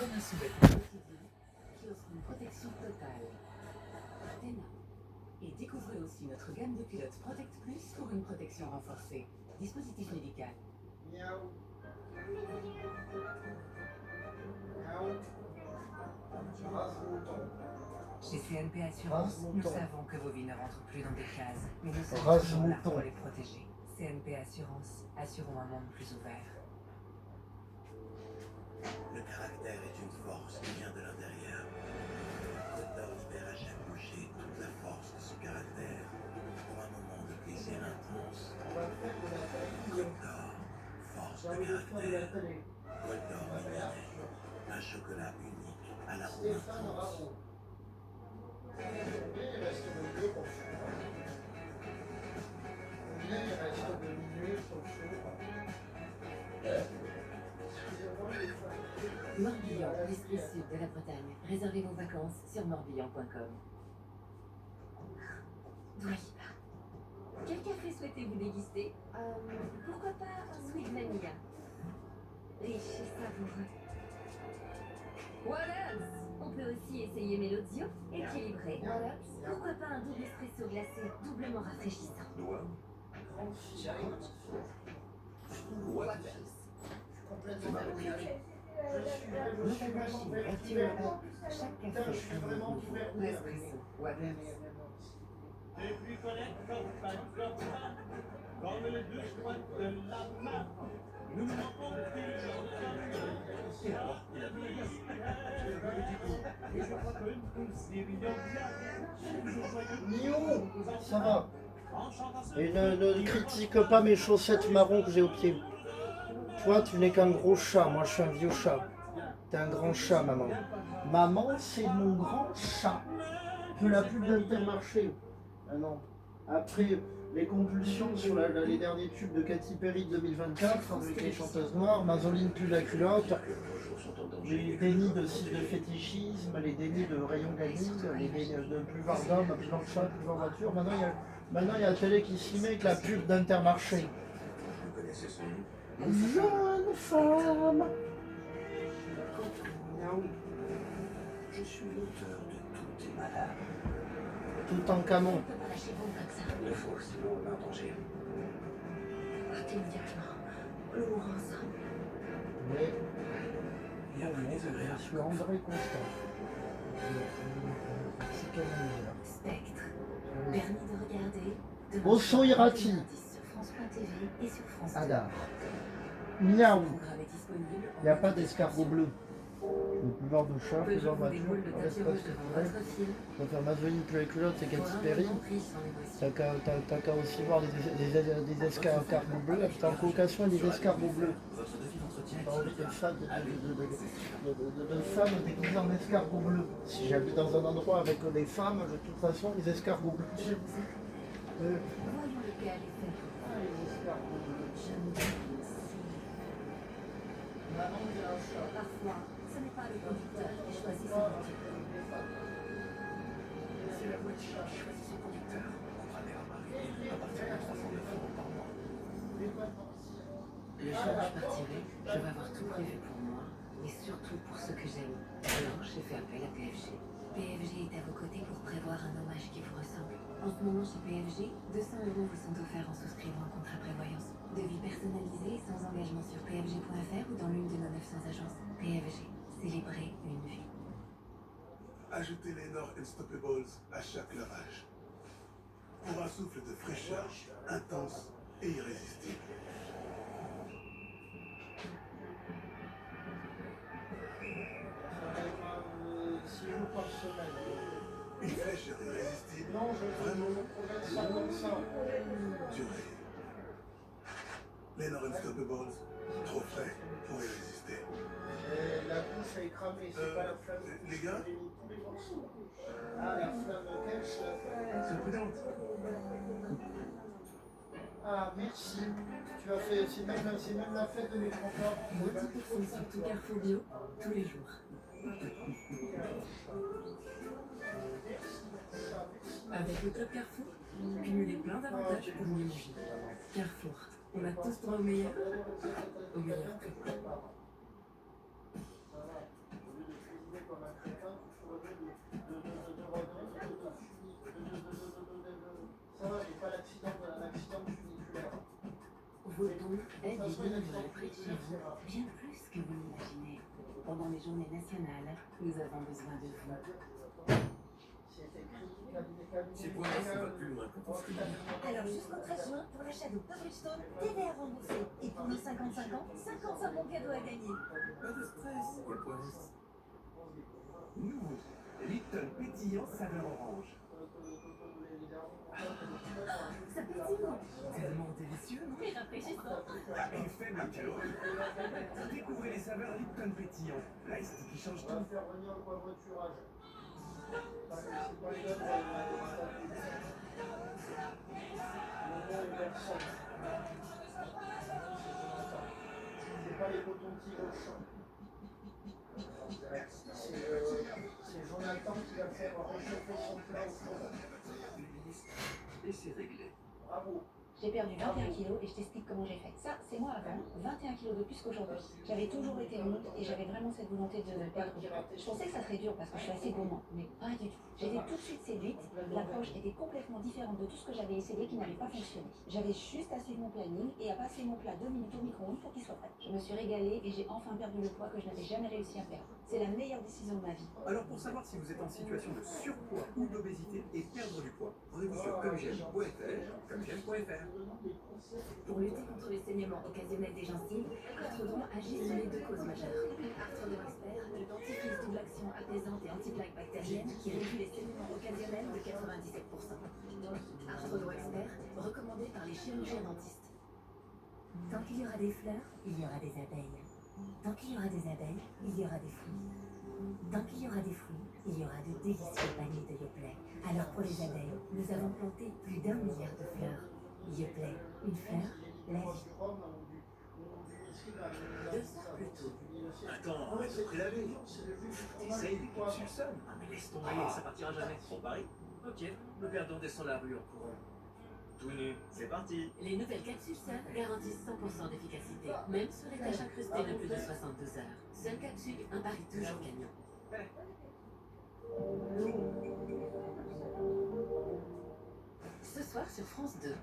comme un sous-vêtement. Qui offre une protection totale. Tena. Et découvrez aussi notre gamme de culottes Protect Plus pour une protection renforcée. Dispositif médical. Miaou. Miaou. Race mouton. Chez CNP Assurance, Race nous mouton. savons que vos vies ne rentrent plus dans des cases, mais nous sommes Race toujours là mouton. pour les protéger. CNP Assurance, assurons un monde plus ouvert. Le caractère est une force qui vient de l'intérieur. Côte d'Or libère à chaque bouchée toute la force de ce caractère pour un moment de plaisir intense. On va faire de la télé. Côte d'Or, force J'ai de envie de faire de la caractère. télé. Côte d'Or Mignonnet, un chocolat unique à l'arôme Stéphane intense. Ramon. Combien il reste de lieu pour ça? Combien il reste de lieu sur le four? Excusez-moi, les femmes. Morbihan, l'esprit sud de la Bretagne. Réservez vos vacances sur morbihan.com. Dua Lipa. Quel café souhaitez-vous déguster? Pourquoi pas un sweet vanilla? Riche et savoureux. What else? On peut aussi essayer Melodio, équilibré. What else? Pourquoi pas un double espresso glacé, doublement rafraîchissant? Grande fille. What Je suis complètement verrouillé. Je Notre suis vraiment machine verrouillé. actuellement, chaque Putain, café je suis un vraiment nouveau tout verrouillé. l'espresso. What else? T'es plus collègue comme les deux squattes de la main. Nous ne manquons plus et je crois qu'une pousse des millions Nio, ça va. Et ne critique pas mes chaussettes marron que j'ai au pied. Toi, tu n'es qu'un gros chat, moi je suis un vieux chat. T'es un grand chat, maman. Maman, c'est mon grand chat. Que la pub d'Intermarché. Ah non. Après les compulsions sur les derniers tubes de Katy Perry de 2024, avec les chanteuses noires, Mazoline pue la culotte, les dénis de fétichisme, les dénis de rayon gaming, les dénis de plus voir d'hommes, plus voir de chat, plus voir voiture. Maintenant, il y a la télé qui s'y met avec la pub d'Intermarché. Vous connaissez son nom? Jeune femme. Je suis l'auteur de tous tes malheurs. Tout en canon. On peut pas lâcher bon comme ça. Il faut, sinon on est en danger. Partez immédiatement. Lourd ensemble. Mais Il y a plus je désagréable. suis André Constant. Psychanalyse. Spectre. Permis de regarder. Osso Irati. Sur France.tv et sur France 2. Adar. Miaou. Le programme est disponible en Il n'y a pas d'escargot bleu. Le pouvoir de chat, Peu pouvoir jour des boules voiture, de reste tapis pas rouge ce que devant tu veux. votre film. Je vais faire Mazoline plus les culottes et Katy Pour un Perry. moment riche en émotions. T'as qu'à aussi voir des escargots bleus. T'es en colocation avec des escargots bleus. Votre devis d'entretien T'as envie de femmes déguisées en escargots bleus. Si j'habite dans un endroit avec des femmes, de toute façon, les escargots bleus. Je vous aime. Voyons lequel est fait. Ah, les escargots bleus. Je me dis Maman, il y a un chat. parfois, ce n'est pas le conducteur qui choisit son voiture. C'est la voix de chat qui choisit son conducteur. Empruntez un mari à partir de 309 € par mois. Le jour où je partirai, je vais avoir tout prévu pour moi, et surtout pour ceux que j'aime. Alors, j'ai fait appel à PFG. PFG est à vos côtés pour prévoir un hommage qui vous ressemble. En ce moment, chez PFG, 200 € vous sont offerts en souscrivant un contrat prévoyance. Devis personnalisé et sans engagement sur pfg.fr ou dans l'une de nos 900 agences. PFG, célébrer une vie. Ajoutez les Nord Unstoppables à chaque lavage. Pour un souffle de fraîcheur intense et irrésistible. Ça va être 6 jours par semaine. Une fraîcheur irrésistible. Non, je promets ça comme ça. Durée. Les Nord Unstoppables, trop frais pour y résister. Et la bouche est cramée, c'est pas la flamme. Les gars? Tous les morceaux. Ah, la flamme cache la C'est prudente. Ah, merci. Tu as fait, c'est même la fête de mes grands-parents. Moins 10% sur tout Carrefour Bio, tous les jours. Avec le Club Carrefour, cumulez plein d'avantages pour mieux manger. Carrefour, on a tous droit au meilleur prix. Le Ça va, j'ai pas l'accident funiculaire. Vos dons aident les bénévoles près de chez vous, bien plus que vous l'imaginez. Pendant les journées nationales, nous avons besoin de vous. Ces points-là, ça va plus loin que tout ce que Alors jusqu'au 13 juin, pour l'achat de Bridgestone, TVA remboursé. Et pour les 55 ans, 55 bons cadeaux à gagner. Pas de stress, Capoise. Nouveau, Lipton pétillant saveur orange. Ça pétille. Tellement délicieux, non? Et rafraîchissant. Une faible calorie. Découvrez les saveurs Lipton pétillant. L'ice qui change On va tout. faire venir le covoiturage. C'est pas les cotons-tiges au champ. C'est Jonathan qui va faire réchauffer son plat au four. Et c'est réglé. Bravo. J'ai perdu 21 kilos et je t'explique comment j'ai fait. Ça, c'est moi avant, 21 kilos de plus qu'aujourd'hui. J'avais toujours été ronde et j'avais vraiment cette volonté de perdre du poids. Je pensais que ça serait dur parce que je suis assez gourmand, mais pas du tout. J'étais tout de suite séduite, l'approche était complètement différente de tout ce que j'avais essayé qui n'avait pas fonctionné. J'avais juste à suivre mon planning et à passer mon plat 2 minutes au micro-ondes pour qu'il soit prêt. Je me suis régalée et j'ai enfin perdu le poids que je n'avais jamais réussi à perdre. C'est la meilleure décision de ma vie. Alors pour savoir si vous êtes en situation de surpoids ou d'obésité et perdre du poids, rendez-vous sur comegem.fr. Pour lutter contre les saignements occasionnels des gencives, Arthrodon agit sur les deux causes majeures. Arthrodon Expert, le dentifrice double action apaisante et anti-plaque bactérienne qui réduit les saignements occasionnels de 97%. Arthrodon Expert, recommandé par les chirurgiens dentistes. Tant qu'il y aura des fleurs, il y aura des abeilles. Tant qu'il y aura des abeilles, il y aura des fruits. Tant qu'il y aura des fruits, il y aura de délicieux paniers de Yoplait. Alors pour les abeilles, nous avons planté plus d'1 milliard de fleurs. Yoplait, une fleur, la vie. 2 heures plus tôt. Attends, arrête de prélaver. T'essayes des capsules seules. Ah mais laisse tomber, ça partira jamais. Bon Paris. Ok, le perdant descend la rue en courant. Tout nu, c'est parti. Les nouvelles capsules Sun garantissent 100% d'efficacité, même sur les taches incrustées de plus de 72 heures. Seule capsule, un pari toujours gagnant. Ce soir sur France 2.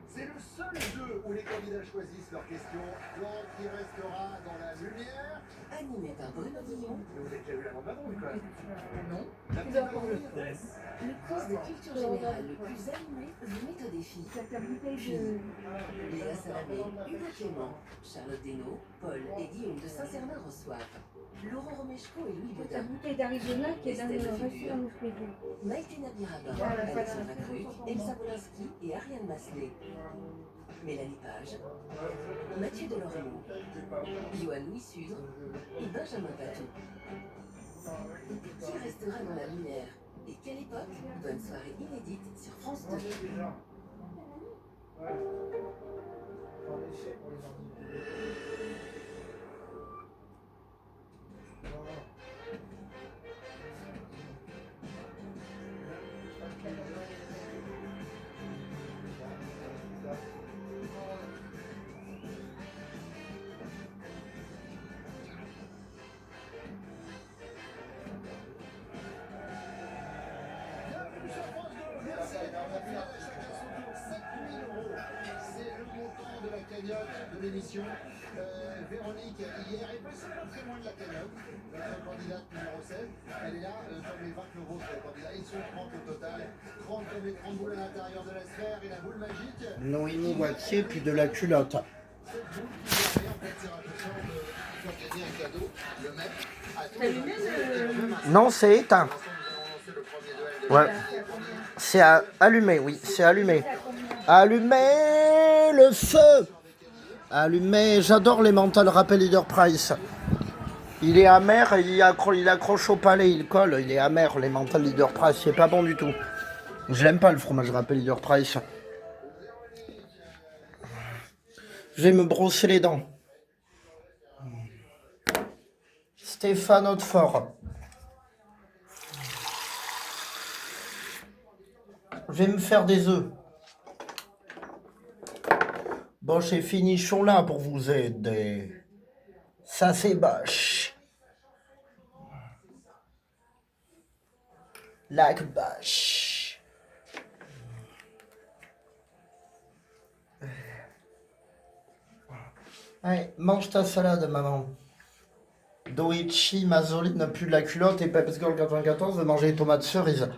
C'est le seul jeu où les candidats choisissent leur question, donc qui restera dans la lumière. Animé par Bruno Guillon, Mais vous avez déjà vu la bande-annonce, quand même. non, La petite bande-annonce. le quiz de culture générale le plus animé vous met au défi. Léa Salamé, Hugo Clément, Charlotte Desnaux, Paul et Guillaume de Saint-Cernin reçoivent Laurent Romeshko et Louis La Baudin, bouteille d'Arizona qui est dans le restaurant de Frédéric. Maïté Nabiraba, Alexandra Krug, Elsa Wolinski et Ariane Massenet, Mélanie Page, Mathieu Delormeau, Johan Louis Sudre et Benjamin Patou. Qui restera dans la lumière et quelle époque? Bonne soirée inédite sur France 2. C'est le montant de la cagnotte de l'émission. Véronique, hier, est passée pas très loin de la cagnotte. Notre candidate numéro 16, elle est là, comme les 20 euros pour les candidats. Ils sont 30 au total. 30 comme les 30 boules à l'intérieur de la sphère et la boule magique. Noémie Wattier, puis de la culotte. Cette boule qui permet en fait tirage au sort de faire gagner un cadeau, le mettre à tous les Non, c'est éteint. Ouais. C'est allumé, oui, c'est allumé. Allumez le feu. Allumez, j'adore les mental rappel Leader Price. Il est amer, il accroche au palais, il colle, il est amer, les mental Leader Price, c'est pas bon du tout. J'aime pas le fromage rappel Leader Price. Je vais me brosser les dents. Stéphane Hautefort. Je vais me faire des œufs. Bon, j'ai finichons là pour vous aider. Ça, c'est Bosch. Like Bash. Allez, mange ta salade, maman. Doichi Mazzoli n'a plus de la culotte et Peps Girl 94 veut manger les tomates cerises.